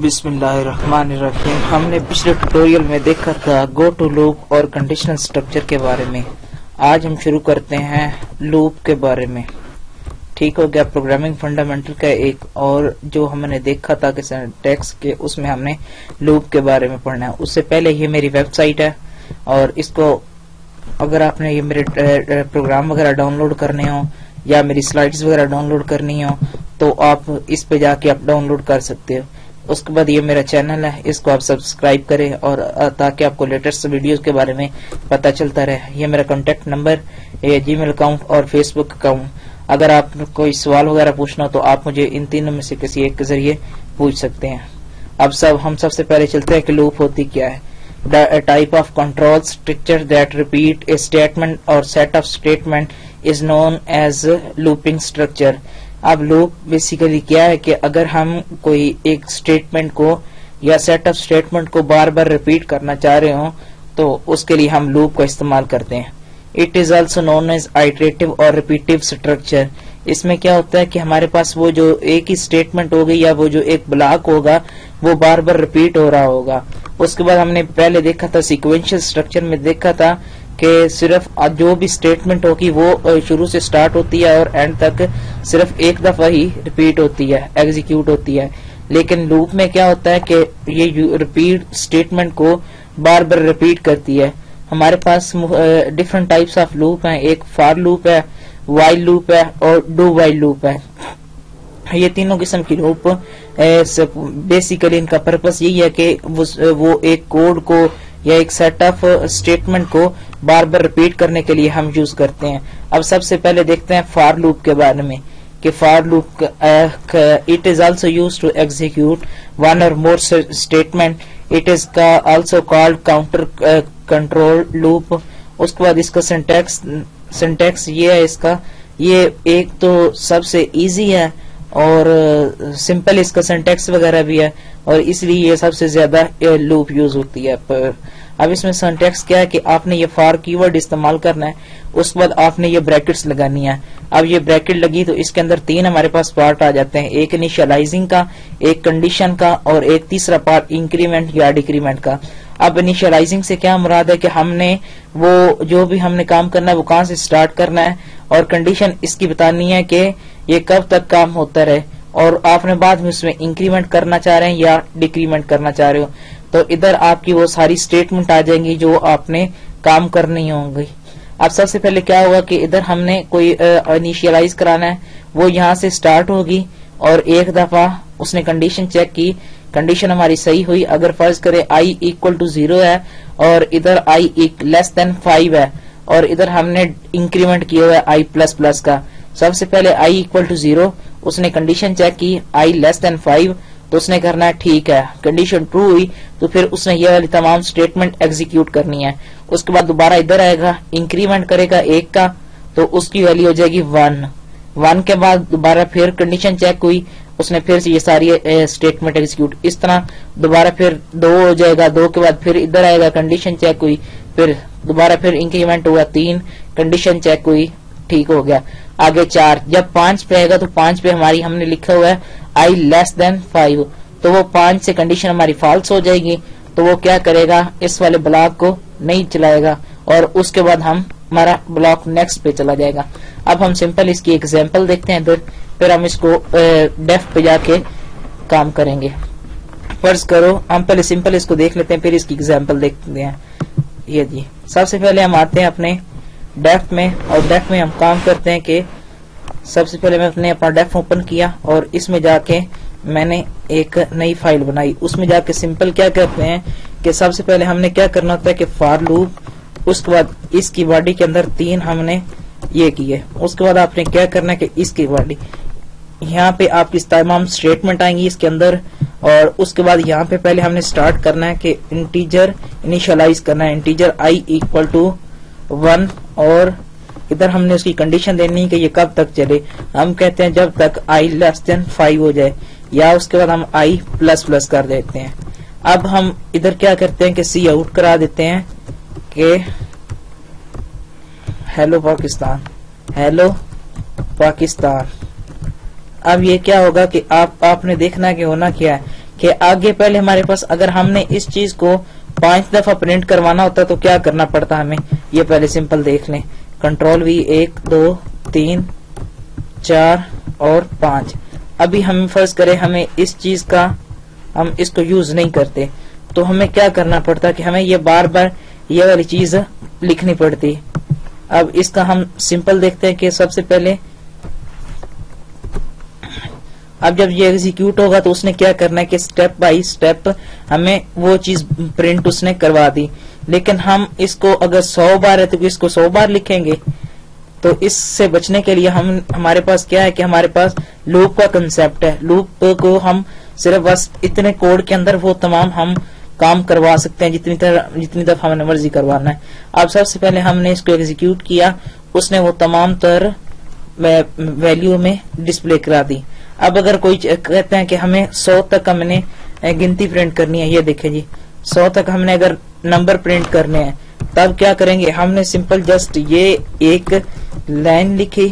بسم اللہ الرحمن الرحیم. ہم نے پچھلے ٹیوٹوریل میں دیکھا تھا گو ٹو لوپ اور کنڈیشنل سٹرکچر کے بارے میں. آج ہم شروع کرتے ہیں لوپ کے بارے میں. ٹھیک ہو گیا. پروگرامنگ فنڈامنٹل کا ایک اور جو ہم نے دیکھا تھا کہ سینٹیکس کے اس میں ہم نے لوپ کے بارے میں پڑھنا ہے. اس سے پہلے یہ میری ویب سائٹ ہے اور اس کو اگر آپ نے یہ میرے پروگرام وغیرہ ڈاؤن لوڈ کرنے ہوں یا میری سلائڈز وغیرہ ڈاؤن لوڈ کرنی ہو تو آپ اس پہ جا کے آپ ڈاؤن لوڈ کر سکتے ہو. اس کے بعد یہ میرا چینل ہے, اس کو آپ سبسکرائب کریں اور تاکہ آپ کو لیٹسٹ ویڈیوز کے بارے میں پتہ چلتا رہے. یہ میرا کانٹیکٹ نمبر, یہ جی میل اکاؤنٹ اور فیس بک اکاؤنٹ. اگر آپ کوئی سوال وغیرہ پوچھنا تو آپ مجھے ان تینوں میں سے کسی ایک کے ذریعے پوچھ سکتے ہیں. اب ہم سب سے پہلے چلتے ہیں کہ لوپ ہوتی کیا ہے. A type of control structure that repeat a statement or set of statement is known as looping structure. اب لوپ بیسیکلی کیا ہے کہ اگر ہم کوئی ایک اسٹیٹمنٹ کو یا سیٹ آف اسٹیٹمنٹ کو بار بار ریپیٹ کرنا چاہ رہے ہوں تو اس کے لیے ہم لوپ کا استعمال کرتے ہیں. It is also known as iterative اور ریپیٹیو اسٹرکچر. اس میں کیا ہوتا ہے کہ ہمارے پاس وہ جو ایک ہی اسٹیٹمنٹ ہوگی یا وہ جو ایک بلاک ہوگا وہ بار بار ریپیٹ ہو رہا ہوگا. اس کے بعد ہم نے پہلے دیکھا تھا سیکوینشل اسٹرکچر میں دیکھا تھا کہ صرف جو بھی اسٹیٹمنٹ ہوگی وہ شروع سے سٹارٹ ہوتی ہے اور اینڈ تک صرف ایک دفعہ ہی ریپیٹ ہوتی ہے, ایگزیکیوٹ ہوتی ہے. لیکن لوپ میں کیا ہوتا ہے کہ یہ ریپیٹ اسٹیٹمنٹ کو بار بار ریپیٹ کرتی ہے. ہمارے پاس ڈفرنٹ ٹائپس آف لوپ ہیں. ایک فار لوپ ہے, وائل لوپ ہے اور ڈو وائل لوپ ہے. یہ تینوں قسم کی لوپ بیسیکلی ان کا پرپس یہی ہے کہ وہ ایک کوڈ کو یا ایک سیٹ آف اسٹیٹمنٹ کو بار بار ریپیٹ کرنے کے لیے ہم یوز کرتے ہیں. اب سب سے پہلے دیکھتے ہیں فار لوپ کے بارے میں کہ for loop it is also use to execute one اور more statement. It is also called counter control loop. اس کے بعد اس کا سینٹیکس یہ ہے, اس کا یہ ایک تو سب سے ایزی ہے اور سمپل اس کا سینٹیکس وغیرہ بھی ہے اور اس لیے یہ سب سے زیادہ لوپ یوز ہوتی ہے. اب اس میں سینٹیکس کیا ہے کہ آپ نے یہ فار کی ورڈ استعمال کرنا ہے, اس کے بعد آپ نے یہ بریکٹس لگانی ہے. اب یہ بریکٹ لگی تو اس کے اندر تین ہمارے پاس پارٹ آ جاتے ہیں, ایک انیشلائزنگ کا, ایک کنڈیشن کا اور ایک تیسرا پارٹ انکریمنٹ یا ڈیکریمنٹ کا. اب انیشلائزنگ سے کیا مراد ہے کہ ہم نے وہ جو بھی ہم نے کام کرنا ہے وہ کہاں سے سٹارٹ کرنا ہے, اور کنڈیشن اس کی بتانی ہے کہ یہ کب تک کام ہوتا رہے, اور آپ نے بعد میں اس میں انکریمنٹ کرنا چاہ رہے ہیں یا ڈیکریمنٹ کرنا چاہ رہے ہو تو ادھر آپ کی وہ ساری اسٹیٹمنٹ آ جائیں گی جو آپ نے کام کرنی ہوں گی. اب سب سے پہلے کیا ہوگا کہ ادھر ہم نے کوئی انیشیلائز کرانا ہے, وہ یہاں سے سٹارٹ ہوگی اور ایک دفعہ اس نے کنڈیشن چیک کی, کنڈیشن ہماری صحیح ہوئی. اگر فرض کرے i equal to 0 ہے اور ادھر i less than 5 ہے اور ادھر ہم نے انکریمنٹ کیا ہوا ہے i پلس پلس کا. سب سے پہلے i equal to 0 اس نے کنڈیشن چیک کی, i less than 5 تو اس نے کرنا ہے ٹھیک ہے. کنڈیشن ٹرو ہوئی تو پھر اس نے یہ والی تمام اسٹیٹمنٹ ایگزیکیوٹ کرنی ہے. اس کے بعد دوبارہ ادھر آئے گا, انکریمنٹ کرے گا 1 کا تو اس کی ویلیو ہو جائے گی 1 کے بعد دوبارہ پھر کنڈیشن چیک ہوئی, اس نے پھر یہ ساری اسٹیٹمنٹ ایگزیکیوٹ. اس طرح دوبارہ پھر 2 ہو جائے گا, 2 کے بعد پھر ادھر آئے گا, کنڈیشن چیک ہوئی, پھر دوبارہ پھر انکریمنٹ ہوا 3, کنڈیشن چیک ہوئی, ٹھیک ہو گیا. آگے 4, جب 5 پہ آئے گا تو 5 پہ ہماری ہم نے لکھا ہوا ہے i less than 5 تو وہ 5 سے کنڈیشن ہماری فالس ہو جائے گی تو وہ کیا کرے گا, اس والے بلاک کو نہیں چلائے گا اور اس کے بعد ہمارا بلاک نیکسٹ پہ چلا جائے گا. اب ہم سمپل اس کی ایگزامپل دیکھتے ہیں, پھر ہم اس کو ڈیف پہ جا کے کام کریں گے. فرض کرو ہم پہلے سمپل اس کو دیکھ لیتے ہیں پھر اس کی ایگزامپل دیکھتے ہیں. یہ جی سب سے پہلے ہم آتے ہیں اپنے ڈیف میں اور ڈیف میں ہم کام کرتے ہیں کہ سب سے پہلے میں نے اپنا ڈیف اوپن کیا اور اس میں جا کے میں نے ایک نئی فائل بنائی. اس میں جا کے سمپل کیا کرتے ہیں کہ سب سے پہلے ہم نے کیا کرنا ہوتا ہے کہ فار لوپ, اس کے بعد اس کی باڈی کے اندر 3 ہم نے یہ کی ہے. اس کے بعد آپ نے کیا کرنا ہے کہ اس کی باڈی یہاں پہ آپ کی تمام اسٹیٹمنٹ آئیں گی اس کے اندر, اور اس کے بعد یہاں پہ پہلے ہم نے سٹارٹ کرنا ہے کہ انٹیجر انیشلائز کرنا ہے, انٹیجر i equal to 1 اور ادھر ہم نے اس کی کنڈیشن دینی کہ یہ کب تک چلے. ہم کہتے ہیں جب تک i less than 5 ہو جائے یا اس کے بعد ہم i پلس پلس کر دیتے ہیں. اب ہم ادھر کیا کرتے ہیں کہ سی آؤٹ کرا دیتے ہیں کہ ہیلو پاکستان, ہیلو پاکستان. اب یہ کیا ہوگا کہ آپ نے دیکھنا کہ ہونا کیا ہے کہ آگے پہلے ہمارے پاس اگر ہم نے اس چیز کو 5 دفعہ پرنٹ کروانا ہوتا تو کیا کرنا پڑتا ہمیں، یہ پہلے سمپل دیکھ لیں. کنٹرول وی 1 2 3 4 اور 5. ابھی ہم فرض کریں ہمیں اس چیز کا ہم اس کو یوز نہیں کرتے تو ہمیں کیا کرنا پڑتا کہ ہمیں یہ بار بار یہ والی چیز لکھنی پڑتی. اب اس کا ہم سمپل دیکھتے ہیں کہ سب سے پہلے اب جب یہ ایگزیکیوٹ ہوگا تو اس نے کیا کرنا ہے کہ سٹیپ بائی سٹیپ ہمیں وہ چیز پرنٹ اس نے کروا دی. لیکن ہم اس کو اگر 100 بار ہے تو اس کو 100 بار لکھیں گے تو اس سے بچنے کے لیے ہمارے پاس کیا ہے کہ ہمارے پاس لوپ کا کنسپٹ ہے. لوپ کو ہم صرف بس اتنے کوڈ کے اندر وہ تمام ہم کام کروا سکتے ہیں جتنی دفعہ ہم نے مرضی کروانا ہے. اب سب سے پہلے ہم نے اس کو ایگزیکیوٹ کیا، اس نے وہ تمام تر ویلیو میں ڈسپلے کرا دی. اب اگر کوئی کہتے ہیں کہ ہمیں 100 تک ہم نے گنتی پرنٹ کرنی ہے، یہ دیکھیں جی 100 تک ہم نے اگر نمبر پرنٹ کرنے ہیں تب کیا کریں گے، ہم نے سمپل جسٹ یہ ایک لائن لکھی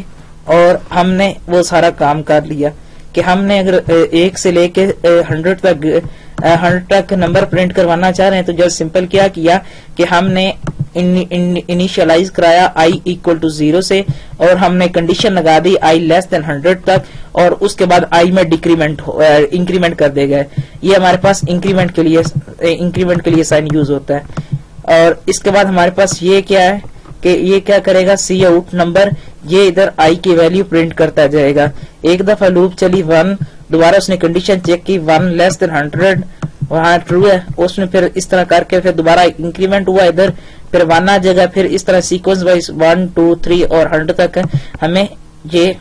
اور ہم نے وہ سارا کام کر لیا کہ ہم نے اگر 1 سے لے کے 100 تک نمبر پرنٹ کروانا چاہ رہے ہیں تو جب سمپل کیا کہ ہم نے انیشلائز کرایا i equal to 0 سے اور ہم نے کنڈیشن لگا دی i less than 100 تک اور اس کے بعد i میں انکریمنٹ کر دے گئے. یہ ہمارے پاس انکریمنٹ کے لیے سائن یوز ہوتا ہے. اور اس کے بعد ہمارے پاس یہ کیا ہے کہ یہ کیا کرے گا، سی آؤٹ نمبر یہ ادھر i کی ویلیو پرنٹ کرتا جائے گا. ایک دفعہ لوپ چلی 1، دوبارہ اس نے کنڈیشن چیک کی 1 less than 100 وہاں ٹرو ہے، اس نے پھر اس طرح کر کے پھر دوبارہ انکریمنٹ ہوا ادھر، پھر 1 آ جائے گا، پھر اس طرح سیکوینس وائز 1 2 3 اور 100 تک ہمیں یہ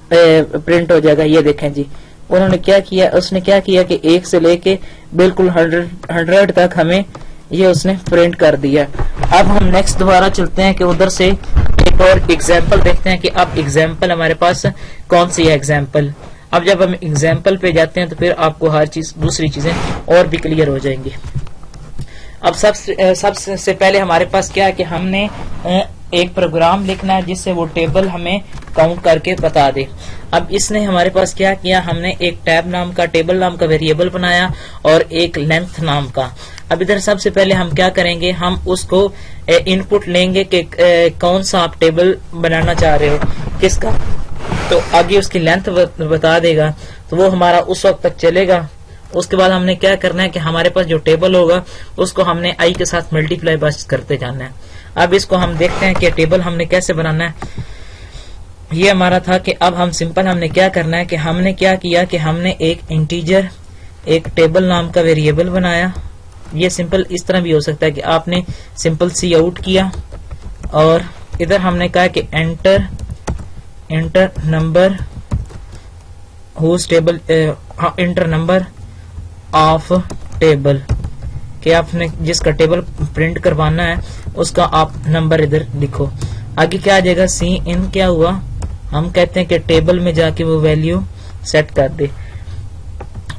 پرنٹ ہو جائے گا. یہ دیکھیں جی انہوں نے کیا کیا، اس نے کیا کیا کہ 1 سے لے کے بالکل 100 تک ہمیں یہ اس نے پرنٹ کر دیا. اب ہم نیکسٹ دوبارہ چلتے ہیں کہ ادھر سے ایک اور ایگزامپل دیکھتے ہیں کہ اب ایگزامپل ہمارے پاس کون سی ہے ایگزامپل. اب جب ہم ایگزامپل پہ جاتے ہیں تو پھر آپ کو ہر چیز دوسری چیزیں اور بھی کلیئر ہو جائیں گی. اب سب سے پہلے ہمارے پاس کیا ہے کہ ہم نے ایک پروگرام لکھنا ہے جس سے وہ ٹیبل ہمیں کاؤنٹ کر کے بتا دے. اب اس نے ہمارے پاس کیا کیا، ہم نے ایک ٹیبل نام کا ویریبل بنایا اور ایک لینتھ نام کا. اب ادھر سب سے پہلے ہم کیا کریں گے، ہم اس کو ان پٹ لیں گے کہ کون سا آپ ٹیبل بنانا چاہ رہے ہو، کس کا، تو آگے اس کی لینتھ بتا دے گا تو وہ ہمارا اس وقت تک چلے گا. اس کے بعد ہم نے کیا کرنا ہے کہ ہمارے پاس جو ٹیبل ہوگا اس کو ہم نے i کے ساتھ ملٹیپلائی بس کرتے جانا ہے. اب اس کو ہم دیکھتے ہیں کہ ٹیبل ہم نے کیسے بنانا ہے. یہ ہمارا تھا کہ اب ہم سمپل ہم نے کیا کرنا ہے کہ ہم نے کیا کیا کہ ہم نے ایک انٹیجر ایک ٹیبل نام کا ویریبل بنایا. یہ سمپل اس طرح بھی ہو سکتا ہے کہ آپ نے سمپل سی آؤٹ کیا اور ادھر ہم نے کہا کہ enter number whose table enter number of table, کہ آپ نے جس کا ٹیبل پرنٹ کروانا ہے اس کا آپ نمبر ادھر لکھو. آگے کیا آ جائے گا، سی ان کیا ہوا، ہم کہتے ہیں کہ ٹیبل میں جا کے وہ ویلیو سیٹ کر دے.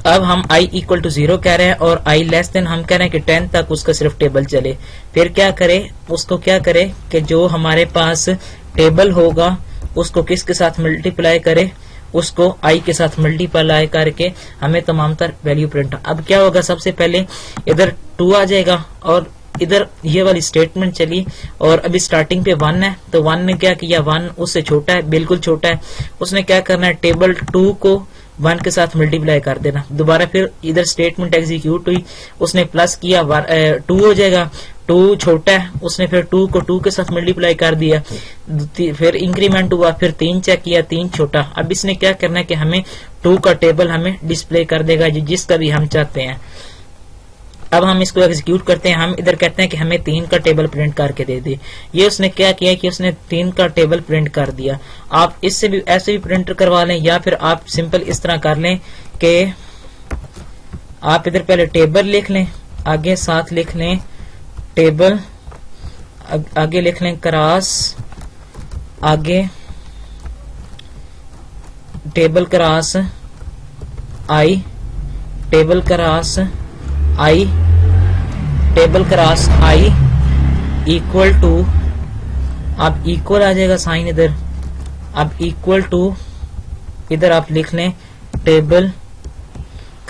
اب ہم i equal to 0 کہہ رہے ہیں اور i less than ہم کہہ رہے ہیں کہ 10 تک اس کا صرف ٹیبل چلے. پھر کیا کرے، اس کو کیا کرے کہ جو ہمارے پاس ٹیبل ہوگا اس کو کس کے ساتھ ملٹیپلائی کرے، اس کو i کے ساتھ ملٹیپلائی کر کے ہمیں تمام تر ویلیو پرنٹ. اب کیا ہوگا، سب سے پہلے ادھر 2 آ جائے گا اور ادھر یہ والی سٹیٹمنٹ چلی اور ابھی سٹارٹنگ پہ 1 ہے تو 1 نے کیا کیا، 1 اس سے چھوٹا ہے، بالکل چھوٹا ہے. اس نے کیا کرنا ہے، ٹیبل 2 کو 1 کے ساتھ ملٹیپلائی کر دینا. دوبارہ پھر ادھر سٹیٹمنٹ ایگزیکیوٹ ہوئی، اس نے پلس کیا 2 ہو جائے گا، 2 چھوٹا ہے، اس نے پھر 2 کو 2 کے ساتھ ملٹیپلائی کر دیا، پھر انکریمنٹ ہوا، پھر 3 چیک کیا، 3 چھوٹا. اب اس نے کیا کرنا ہے کہ ہمیں 2 کا ٹیبل ہمیں ڈسپلے کر دے گا جس کا بھی ہم چاہتے ہیں. اب ہم اس کو ایگزیکیوٹ کرتے ہیں، ہم ادھر کہتے ہیں کہ ہمیں 3 کا ٹیبل پرنٹ کر کے دے دے. یہ اس نے کیا کیا کہ اس نے 3 کا ٹیبل پرنٹ کر دیا. آپ اس سے بھی ایسے بھی پرنٹ کروا لیں یا پھر آپ سمپل اس طرح کر لیں کہ آپ ادھر پہلے ٹیبل لکھ لیں، آگے ساتھ لکھ لیں ٹیبل، آگے لکھ لیں کراس، آگے table cross I, table cross I, table cross I equal to, اب ایکول آ جائے گا سائن ادھر، اب ایکول ٹو ادھر آپ لکھ لیں ٹیبل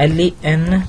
LENGTH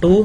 2,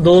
2